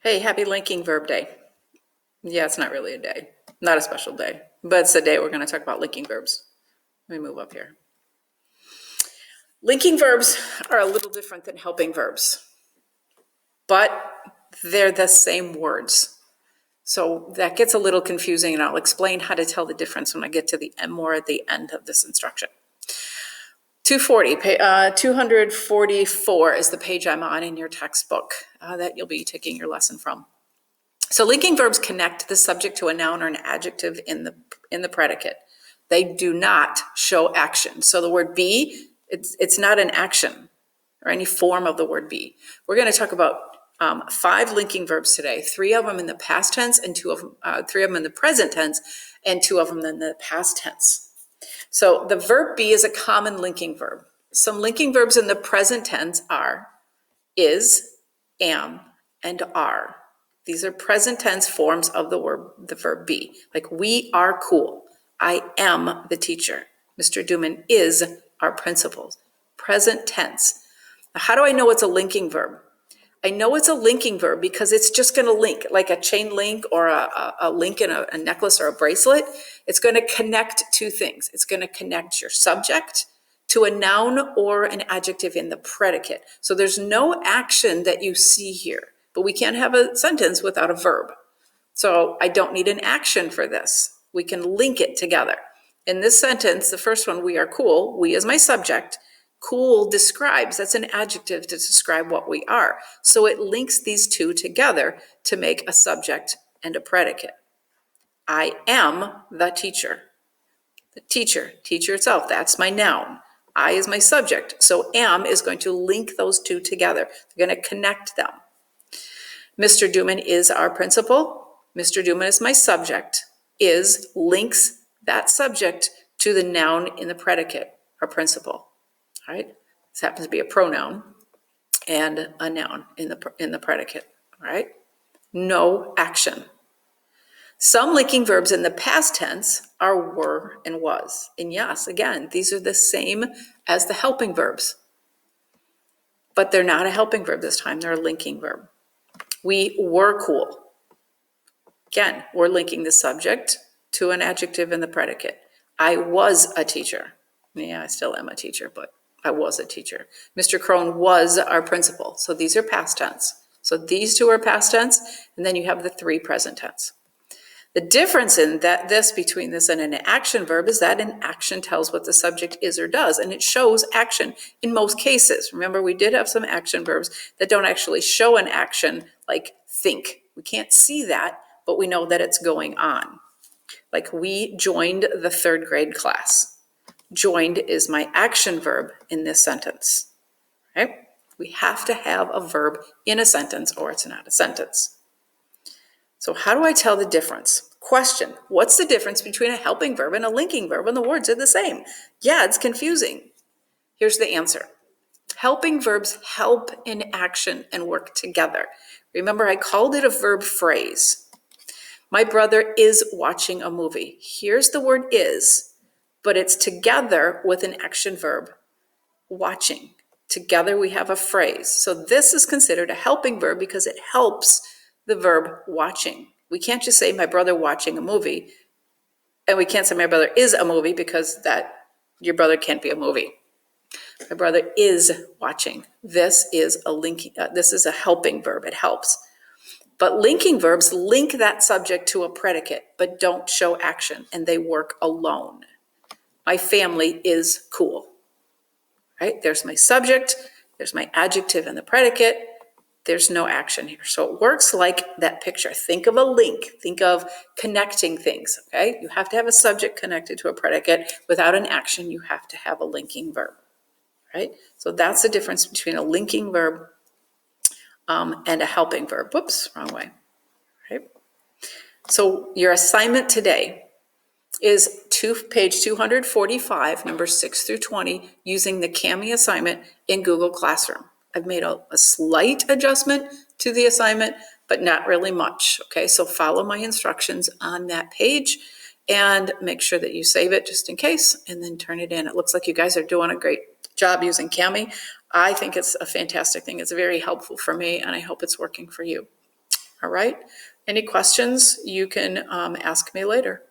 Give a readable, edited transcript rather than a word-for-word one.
Hey, happy linking verb day. Yeah, it's not really a day, not a special day, but it's a day we're going to talk about linking verbs. Let me move up here. Linking verbs are a little different than helping verbs, but they're the same words. So that gets a little confusing, and I'll explain how to tell the difference when I get to the more at the end of this instruction. 244 is the page I'm on in your textbook that you'll be taking your lesson from. So linking verbs connect the subject to a noun or an adjective in the predicate. They do not show action. So the word be, it's not an action or any form of the word be. We're going to talk about 5 linking verbs today. 3 of them in the past tense, and 3 of them in the present tense, and 2 of them in the past tense. So the verb be is a common linking verb. Some linking verbs in the present tense are is, am, and are. These are present tense forms of the verb be. Like, we are cool. I am the teacher. Mr. Duman is our principal. Present tense. Now, how do I know it's a linking verb? I know it's a linking verb because it's just going to link, like a chain link or a link in a necklace or a bracelet. It's going to connect 2 things. It's going to connect your subject to a noun or an adjective in the predicate. So there's no action that you see here, but we can't have a sentence without a verb. So I don't need an action for this. We can link it together. In this sentence, the first one, we are cool, we as my subject, cool describes, that's an adjective to describe what we are. So it links these 2 together to make a subject and a predicate. I am the teacher. The teacher itself, that's my noun. I is my subject. So am is going to link those 2 together. They're going to connect them. Mr. Duman is our principal. Mr. Duman is my subject. Is links that subject to the noun in the predicate, our principal. All right? This happens to be a pronoun and a noun in the predicate. All right? No action. Some linking verbs in the past tense are were and was. And yes, again, these are the same as the helping verbs. But they're not a helping verb this time, they're a linking verb. We were cool. Again, we're linking the subject to an adjective in the predicate. I was a teacher. Yeah, I still am a teacher, but I was a teacher. Mr. Crone was our principal. So these are past tense. So these 2 are past tense, and then you have the 3 present tense. The difference in between this and an action verb is that an action tells what the subject is or does, and it shows action in most cases. Remember, we did have some action verbs that don't actually show an action, like think. We can't see that, but we know that it's going on. Like, we joined the 3rd grade class. Joined is my action verb in this sentence. Right? We have to have a verb in a sentence or it's not a sentence. So how do I tell the difference? Question, what's the difference between a helping verb and a linking verb when the words are the same? Yeah, it's confusing. Here's the answer. Helping verbs help in action and work together. Remember, I called it a verb phrase. My brother is watching a movie. Here's the word is, but it's together with an action verb, watching. Together we have a phrase. So this is considered a helping verb because it helps the verb watching. We can't just say my brother watching a movie, and we can't say my brother is a movie because your brother can't be a movie. My brother is watching. This is a helping verb. It helps. But linking verbs link that subject to a predicate, but don't show action, and they work alone. My family is cool. Right? There's my subject, there's my adjective and the predicate. There's no action here. So it works like that picture. Think of a link. Think of connecting things, okay? You have to have a subject connected to a predicate. Without an action, you have to have a linking verb, right? So that's the difference between a linking verb and a helping verb. Whoops, wrong way, right? So your assignment today is page 245, numbers 6 through 20, using the Kami assignment in Google Classroom. I've made a slight adjustment to the assignment, but not really much, okay? So follow my instructions on that page and make sure that you save it just in case and then turn it in. It looks like you guys are doing a great job using Kami. I think it's a fantastic thing. It's very helpful for me, and I hope it's working for you. All right? Any questions, you can ask me later.